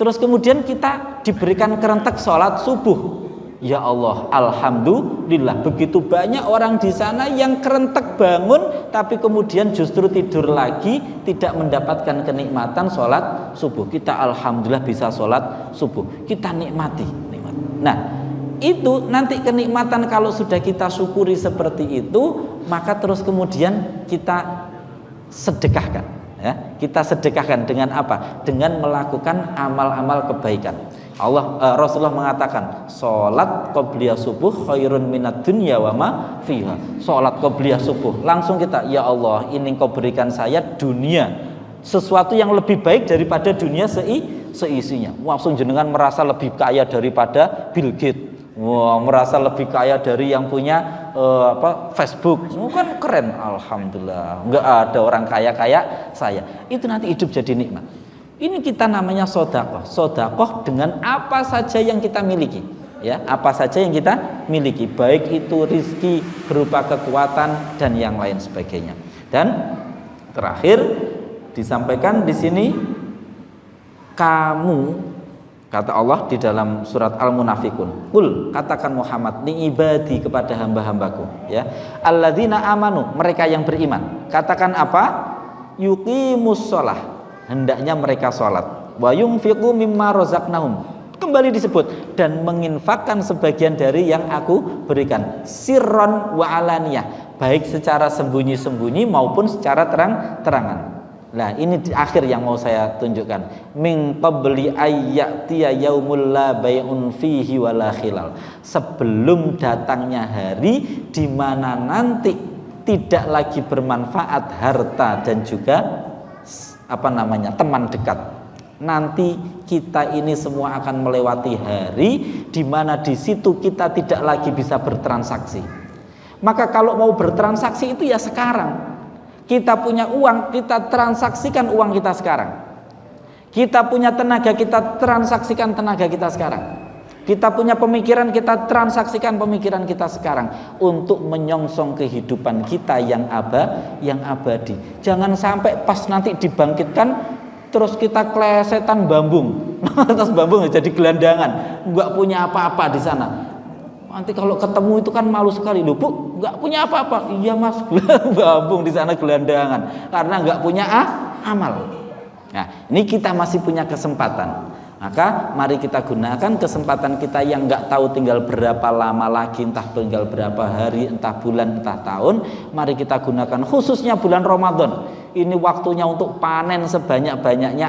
terus kemudian kita diberikan kerentek sholat subuh. Ya Allah, alhamdulillah. Begitu banyak orang di sana yang kerentek bangun, tapi kemudian justru tidur lagi, tidak mendapatkan kenikmatan sholat subuh. Kita alhamdulillah bisa sholat subuh, kita nikmati. Nah, itu nanti kenikmatan kalau sudah kita syukuri seperti itu, maka terus kemudian kita sedekahkan. Ya, kita sedekahkan dengan apa? Dengan melakukan amal-amal kebaikan. Rasulullah mengatakan, sholat qobliyah subuh khairun minad dunya wa ma fiha. Sholat qobliyah subuh, langsung kita, ya Allah, ini Engkau berikan saya dunia, sesuatu yang lebih baik daripada dunia seisinya. Langsung jenengan merasa lebih kaya daripada Bill Gates. Wah, merasa lebih kaya dari yang punya Facebook. Kan keren, alhamdulillah. Enggak ada orang kaya saya. Itu nanti hidup jadi nikmat. Ini kita namanya sedekah. Sedekah dengan apa saja yang kita miliki, ya, apa saja yang kita miliki, baik itu rizki berupa kekuatan dan yang lain sebagainya. Dan terakhir disampaikan di sini, kamu, kata Allah di dalam surat Al-Munafikun, Qul, katakan Muhammad, ni ibadi, kepada hamba-hambaku, ya, alladzina amanu, mereka yang beriman. Katakan apa? Yuqimus sholah, hendaknya mereka sholat. Wa yunfiqu mimma razaqnahum, kembali disebut, dan menginfakkan sebagian dari yang aku berikan, sirron wa alaniyah, baik secara sembunyi-sembunyi maupun secara terang-terangan. Nah, ini di akhir yang mau saya tunjukkan. Min qabli ayyatiya yaumul la bai'un fihi wala khilal. Sebelum datangnya hari di mana nanti tidak lagi bermanfaat harta dan juga teman dekat. Nanti kita ini semua akan melewati hari di mana di situ kita tidak lagi bisa bertransaksi. Maka kalau mau bertransaksi itu ya sekarang. Kita punya uang, kita transaksikan uang kita sekarang. Kita punya tenaga, kita transaksikan tenaga kita sekarang. Kita punya pemikiran, kita transaksikan pemikiran kita sekarang untuk menyongsong kehidupan kita yang abadi. Jangan sampai pas nanti dibangkitkan terus kita klesetan bambung. Atas bambung jadi gelandangan, enggak punya apa-apa di sana. Nanti kalau ketemu itu kan malu sekali, loh Bu, nggak punya apa-apa. Iya Mas, bambung di sana gelandangan karena nggak punya amal. Nah, ini kita masih punya kesempatan. Maka mari kita gunakan kesempatan kita yang nggak tahu tinggal berapa lama lagi, entah tinggal berapa hari, entah bulan, entah tahun. Mari kita gunakan khususnya bulan Ramadan. Ini waktunya untuk panen sebanyak-banyaknya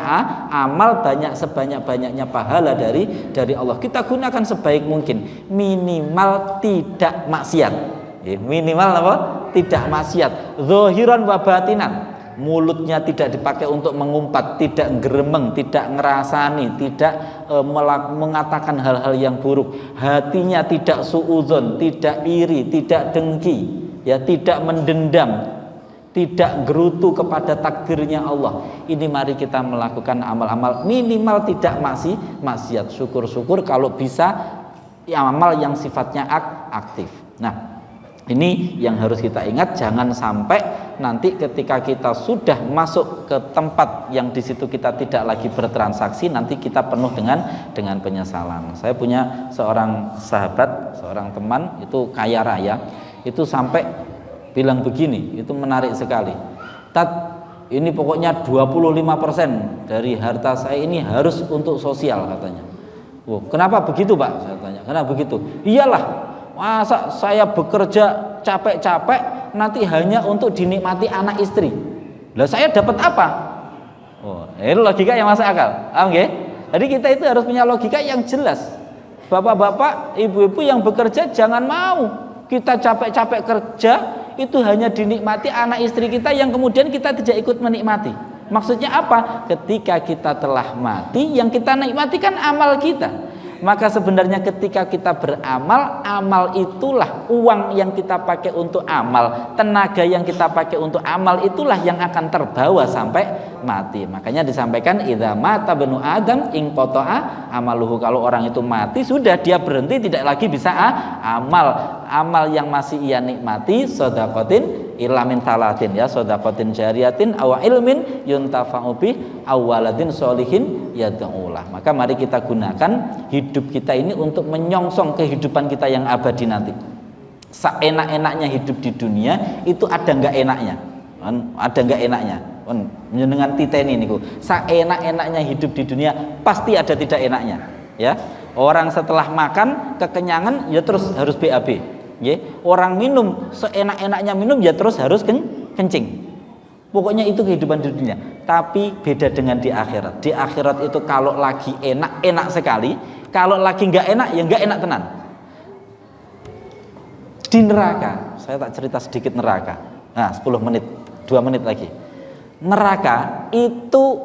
amal, sebanyak-banyaknya pahala dari Allah. Kita gunakan sebaik mungkin, minimal tidak maksiat. Minimal apa? Tidak maksiat. Zahiran wa batinan. Mulutnya tidak dipakai untuk mengumpat, tidak geremeng, tidak ngerasani, tidak mengatakan hal-hal yang buruk. Hatinya tidak suudzon, tidak iri, tidak dengki, ya, tidak mendendam, tidak gerutu kepada takdirnya Allah. Ini mari kita melakukan amal-amal minimal tidak maksiat. Syukur-syukur kalau bisa amal yang sifatnya aktif. Nah, ini yang harus kita ingat, jangan sampai nanti ketika kita sudah masuk ke tempat yang di situ kita tidak lagi bertransaksi, nanti kita penuh dengan penyesalan. Saya punya seorang sahabat, seorang teman itu kaya raya, itu sampai bilang begini, itu menarik sekali. Tat, ini pokoknya 25% dari harta saya ini harus untuk sosial katanya. Oh, kenapa begitu, Pak? Saya tanya. Kenapa begitu? Iyalah, masa saya bekerja capek-capek nanti hanya untuk dinikmati anak istri. Lah saya dapat apa? Oh, ini logika yang masuk akal. Paham nggih? Jadi kita itu harus punya logika yang jelas. Bapak-bapak, ibu-ibu yang bekerja jangan mau kita capek-capek kerja itu hanya dinikmati anak istri kita yang kemudian kita tidak ikut menikmati. Maksudnya apa? Ketika kita telah mati, yang kita nikmati kan amal kita. Maka sebenarnya ketika kita beramal, amal itulah uang yang kita pakai untuk amal, tenaga yang kita pakai untuk amal itulah yang akan terbawa sampai mati. Makanya disampaikan idza mata banu adam ing qata'a amaluhu. Kalau orang itu mati sudah dia berhenti, tidak lagi bisa amal yang masih ia nikmati sedaqatin ilamin talatin, ya, sedaqatin jariyatin aw ilmin yuntafa'u bih aw waladin sholihin yad'ulah. Maka mari kita gunakan hidup kita ini untuk menyongsong kehidupan kita yang abadi nanti. Seenak-enaknya hidup di dunia itu ada enggak enaknya? Ada enggak enaknya? Dengan titeni niku. Seenak-enaknya hidup di dunia pasti ada tidak enaknya, ya. Orang setelah makan kekenyangan ya terus harus BAB. Ya, orang minum seenak-enaknya minum ya terus harus kencing. Pokoknya itu kehidupan di dunia. Tapi beda dengan di akhirat. Di akhirat itu kalau lagi enak sekali, kalau lagi nggak enak ya nggak enak tenan. Di neraka, saya tak cerita sedikit neraka. Nah, 10 menit, 2 menit lagi. Neraka itu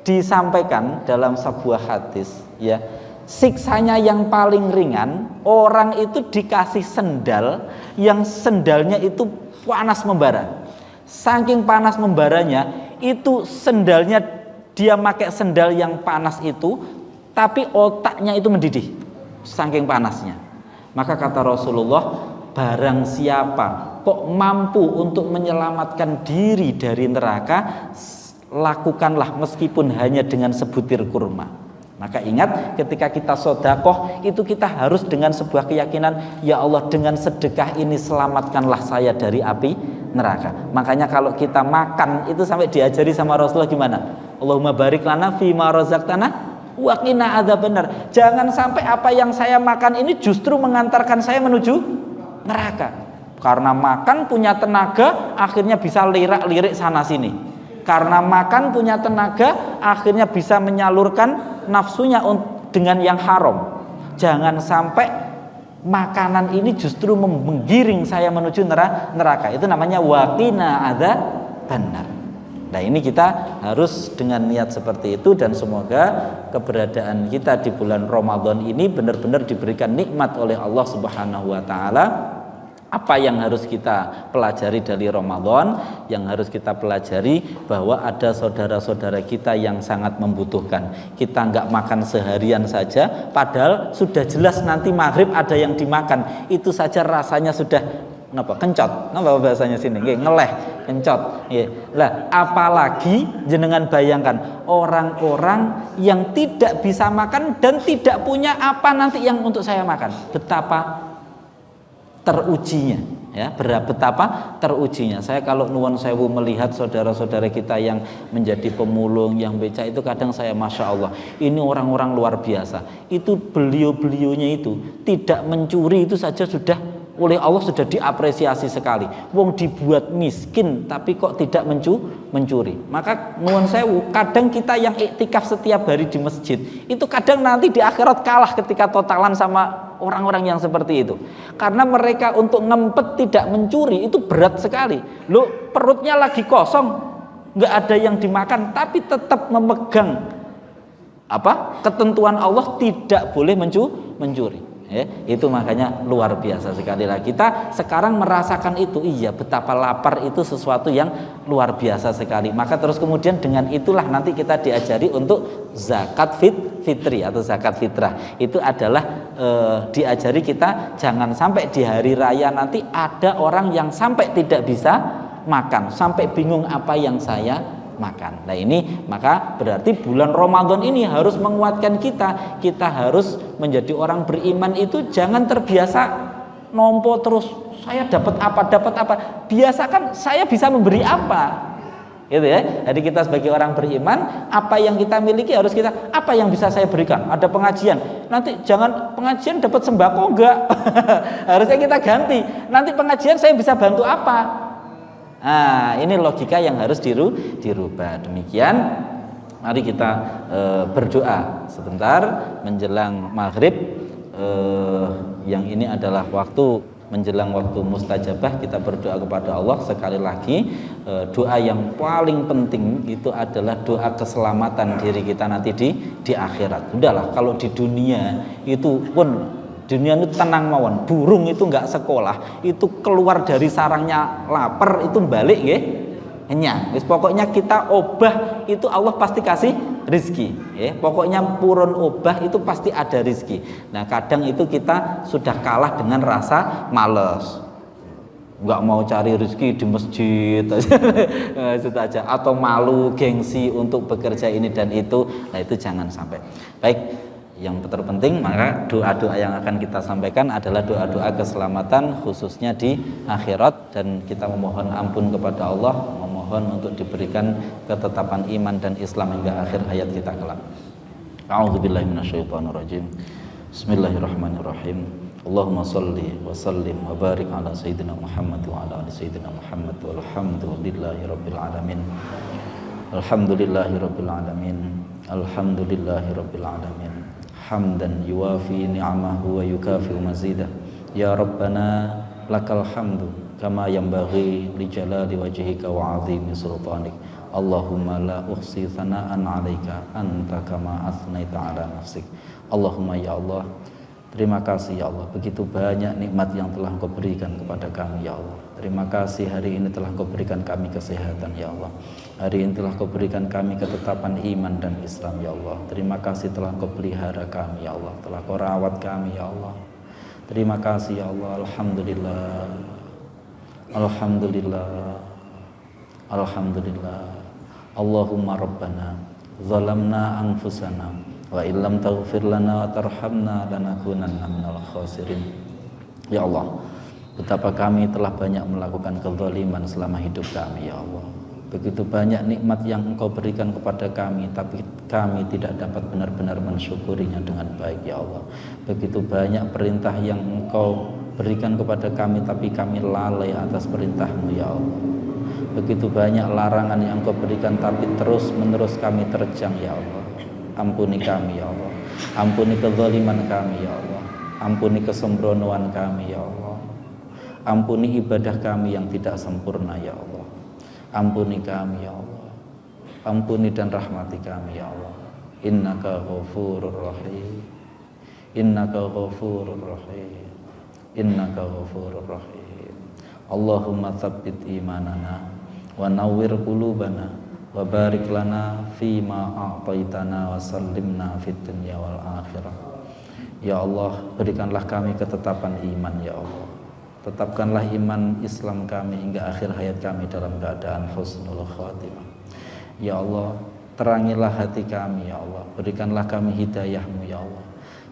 disampaikan dalam sebuah hadis, ya. Siksanya yang paling ringan, orang itu dikasih sendal yang sendalnya itu panas membara. Saking panas membaranya, itu sendalnya dia pakai sendal yang panas itu, tapi otaknya itu mendidih. Saking panasnya. Maka kata Rasulullah, barang siapa kok mampu untuk menyelamatkan diri dari neraka, lakukanlah meskipun hanya dengan sebutir kurma. Maka ingat, ketika kita sedekah itu kita harus dengan sebuah keyakinan, ya Allah, dengan sedekah ini selamatkanlah saya dari api neraka. Makanya kalau kita makan itu sampai diajari sama Rasulullah gimana? Allahumma barik lana fima razaqtana wa qina adzabannar. Jangan sampai apa yang saya makan ini justru mengantarkan saya menuju neraka. Karena makan punya tenaga, akhirnya bisa lirak-lirik sana sini. Karena makan punya tenaga, akhirnya bisa menyalurkan nafsunya dengan yang haram. Jangan sampai makanan ini justru menggiring saya menuju neraka. Itu namanya waqina adzabannar. Nah, ini kita harus dengan niat seperti itu, dan semoga keberadaan kita di bulan Ramadan ini benar-benar diberikan nikmat oleh Allah Subhanahu wa taala. Apa yang harus kita pelajari dari Ramadan? Yang harus kita pelajari bahwa ada saudara-saudara kita yang sangat membutuhkan. Kita nggak makan seharian saja, padahal sudah jelas nanti maghrib ada yang dimakan. Itu saja rasanya sudah kencot. Bahasanya sini? Ngeleh, kencot. Lah, apalagi jenengan bayangkan orang-orang yang tidak bisa makan dan tidak punya apa nanti yang untuk saya makan. Betapa terujinya, ya, betapa terujinya. Saya kalau nuwun sewu melihat saudara-saudara kita yang menjadi pemulung, yang beca itu kadang saya masya Allah, ini orang-orang luar biasa. Itu beliau-beliaunya itu tidak mencuri itu saja sudah oleh Allah sudah diapresiasi sekali. Wong dibuat miskin tapi kok tidak mencuri. Maka nuwun sewu, kadang kita yang iktikaf setiap hari di masjid itu kadang nanti di akhirat kalah ketika totalan sama orang-orang yang seperti itu. Karena mereka untuk ngempet tidak mencuri itu berat sekali. Loh, perutnya lagi kosong, nggak ada yang dimakan, tapi tetap memegang ketentuan Allah tidak boleh mencuri. Itu makanya luar biasa sekali lah. Kita sekarang merasakan itu, iya betapa lapar itu sesuatu yang luar biasa sekali. Maka terus kemudian dengan itulah nanti kita diajari untuk zakat fitri atau zakat fitrah. Itu adalah diajari kita jangan sampai di hari raya nanti ada orang yang sampai tidak bisa makan, sampai bingung apa yang saya makan. Nah ini maka berarti bulan Ramadan ini harus menguatkan kita. Kita harus menjadi orang beriman itu jangan terbiasa nompo terus. Saya dapat apa. Biasakan saya bisa memberi apa. Gitu ya. Jadi kita sebagai orang beriman, apa yang kita miliki harus kita, apa yang bisa saya berikan. Ada pengajian, nanti jangan pengajian dapat sembako enggak. Harusnya kita ganti. Nanti pengajian saya bisa bantu apa? Nah, ini logika yang harus dirubah. Demikian, mari kita berdoa sebentar menjelang maghrib. Yang ini adalah waktu menjelang waktu mustajabah. Kita berdoa kepada Allah sekali lagi. Doa yang paling penting itu adalah doa keselamatan diri kita nanti di akhirat. Udahlah, kalau di dunia itu pun dunia itu tenang mawon, burung itu enggak sekolah, itu keluar dari sarangnya lapar itu balik nggih kenyang. Wis pokoknya kita obah itu Allah pasti kasih rizki ya. Pokoknya purun obah itu pasti ada rizki. Nah kadang itu kita sudah kalah dengan rasa males, nggak mau cari rizki di masjid aja, atau malu gengsi untuk bekerja ini dan itu. Nah itu jangan sampai. Baik, yang terpenting maka doa-doa yang akan kita sampaikan adalah doa-doa keselamatan khususnya di akhirat, dan kita memohon ampun kepada Allah, memohon untuk diberikan ketetapan iman dan Islam hingga akhir hayat kita kelak. A'udzubillahi minasyaitonirrajim. Bismillahirrahmanirrahim. Allahumma shalli wa sallim wa barik ala sayyidina Muhammad wa ala ali sayyidina Muhammad walhamdulillahi rabbil alamin. Alhamdulillahi rabbil alamin. Alhamdulillahi rabbil alamin. Hamdan yuwafi ni'amahu wa yukafi'u mazidah. Ya Rabbana lakal hamdu kama yanbaghi li jalali wajhika wa 'azimi sultanik. Allahumma la uhsi thana'an 'alaika anta kama athnaita 'ala nafsik. Allahumma ya Allah, terima kasih ya Allah, begitu banyak nikmat yang telah Engkau berikan kepada kami ya Allah. Terima kasih hari ini telah Engkau berikan kami kesehatan ya Allah. Hari ini telah Engkau berikan kami ketetapan iman dan Islam ya Allah. Terima kasih telah Engkau pelihara kami ya Allah, telah Engkau rawat kami ya Allah. Terima kasih ya Allah. Alhamdulillah. Alhamdulillah. Alhamdulillah. Allahumma rabbana zalamna anfusana wa illam taghfir lana wa tarhamna lanakunanna minal khasirin. Ya Allah, betapa kami telah banyak melakukan kezaliman selama hidup kami ya Allah. Begitu banyak nikmat yang Engkau berikan kepada kami, tapi kami tidak dapat benar-benar mensyukurinya dengan baik ya Allah. Begitu banyak perintah yang Engkau berikan kepada kami, tapi kami lalai atas perintah-Mu ya Allah. Begitu banyak larangan yang Engkau berikan, tapi terus-menerus kami terjang ya Allah. Ampuni kami ya Allah. Ampuni kezaliman kami ya Allah. Ampuni kesembronoan kami ya Allah. Ampuni ibadah kami yang tidak sempurna ya Allah. Ampuni kami ya Allah. Ampuni dan rahmati kami ya Allah. Innaka ghafurur rahim. Innaka ghafurur rahim. Innaka ghafurur rahim. Allahumma tsabbit imanana wa nawwir qulubana wa barik lana fima a'taitana wa sallimna fid dunya wal akhirah. Ya Allah, berikanlah kami ketetapan iman ya Allah. Tetapkanlah iman Islam kami hingga akhir hayat kami dalam keadaan husnul khatimah. Ya Allah, terangilah hati kami ya Allah. Berikanlah kami hidayah-Mu ya Allah.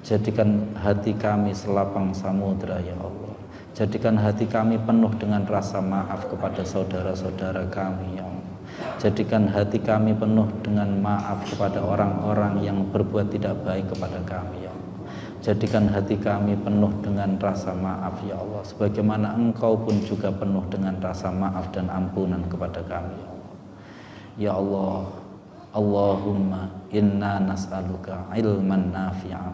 Jadikan hati kami selapang samudra ya Allah. Jadikan hati kami penuh dengan rasa maaf kepada saudara-saudara kami ya Allah. Jadikan hati kami penuh dengan maaf kepada orang-orang yang berbuat tidak baik kepada kami ya Allah. Jadikan hati kami penuh dengan rasa maaf ya Allah, sebagaimana Engkau pun juga penuh dengan rasa maaf dan ampunan kepada kami ya Allah. Ya Allah, Allahumma inna nas'aluka ilman nafi'a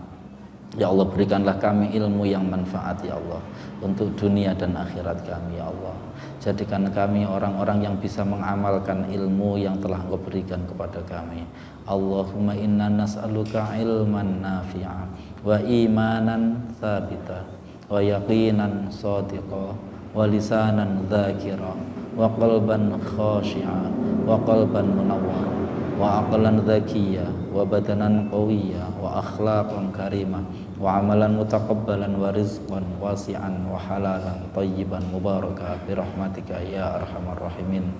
Ya Allah, berikanlah kami ilmu yang manfaat ya Allah, untuk dunia dan akhirat kami ya Allah. Jadikan kami orang-orang yang bisa mengamalkan ilmu yang telah Engkau berikan kepada kami. Allahumma inna nas'aluka ilman nafi'a wa imanan thabita wa yaqinan shadiqa wa lisanan dzakira wa qalban khashi'a wa qalban munawwara wa aqlan dzakiyya wa badanan qawiyya wa akhlaqan karimah wa amalan mutaqabbalan wa rizqan wasi'an wa halalan thayyiban mubaraka bi rahmatika ya arhamar rahimin.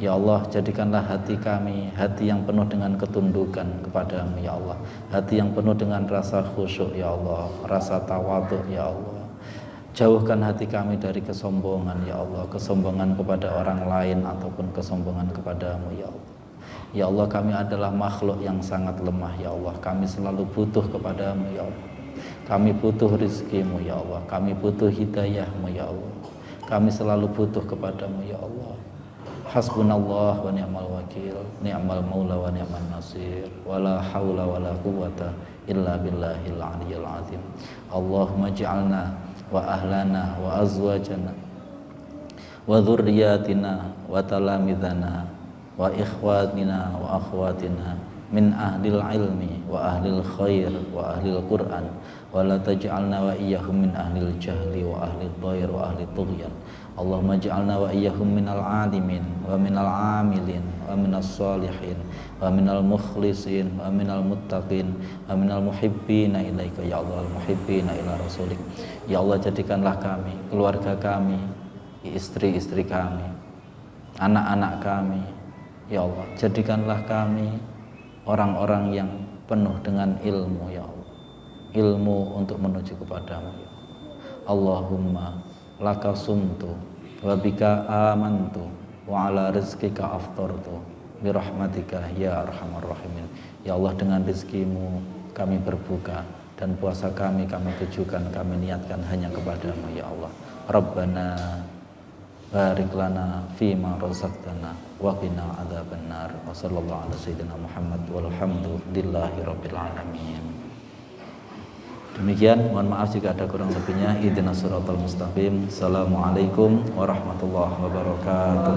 Ya Allah, jadikanlah hati kami hati yang penuh dengan ketundukan kepadamu ya Allah, hati yang penuh dengan rasa khusyuk ya Allah, rasa tawadhu ya Allah. Jauhkan hati kami dari kesombongan ya Allah, kesombongan kepada orang lain ataupun kesombongan kepadamu ya Allah. Ya Allah, kami adalah makhluk yang sangat lemah ya Allah, kami selalu butuh kepadamu ya Allah. Kami butuh rizkimu ya Allah, kami butuh hidayahmu ya Allah, kami selalu butuh kepadamu ya Allah. Hasbunallah wa ni'mal wakil, ni'mal maula wa ni'man nasir, wala hawla wala quwwata illa billahil aliyyil azim. Allahumma ij'alna wa ahlana wa azwajana wa dhurriyyatina wa talamidhana wa ikhwatina wa akhwatina min ahlil ilmi wa ahlil khair wa ahlil Qur'an, wa la taj'alna wa iyyahum min ahlil jahli wa ahlil dhair wa ahlil tughyan. Allahumma ja'alna wa iyyahum minal alimin wa minal amilin wa minas salihin wa minal mukhlisin wa minal muttaqin wa minal muhibbina ilaika ya Allah, al muhibbina ila rasulik. Ya Allah, jadikanlah kami, keluarga kami, istri-istri kami, anak-anak kami ya Allah, jadikanlah kami orang-orang yang penuh dengan ilmu ya Allah, ilmu untuk menuju kepadamu ya Allah. Allahumma laka sumtu wa bika amantu wa ala rizkika aftartu birahmatika ya arhamar rahimin. Ya Allah, dengan rizkimu kami berbuka dan puasa kami tujukan, kami niatkan hanya kepadamu ya Allah. Rabbana barik lana fima razaqtana wa qina adzabannar. Wa sallallahu ala sayyidina Muhammad walhamdulillahi rabbil alamin. Demikian, mohon maaf jika ada kurang lebihnya. Ihdinas siratal mustaqim. Assalamualaikum warahmatullahi wabarakatuh.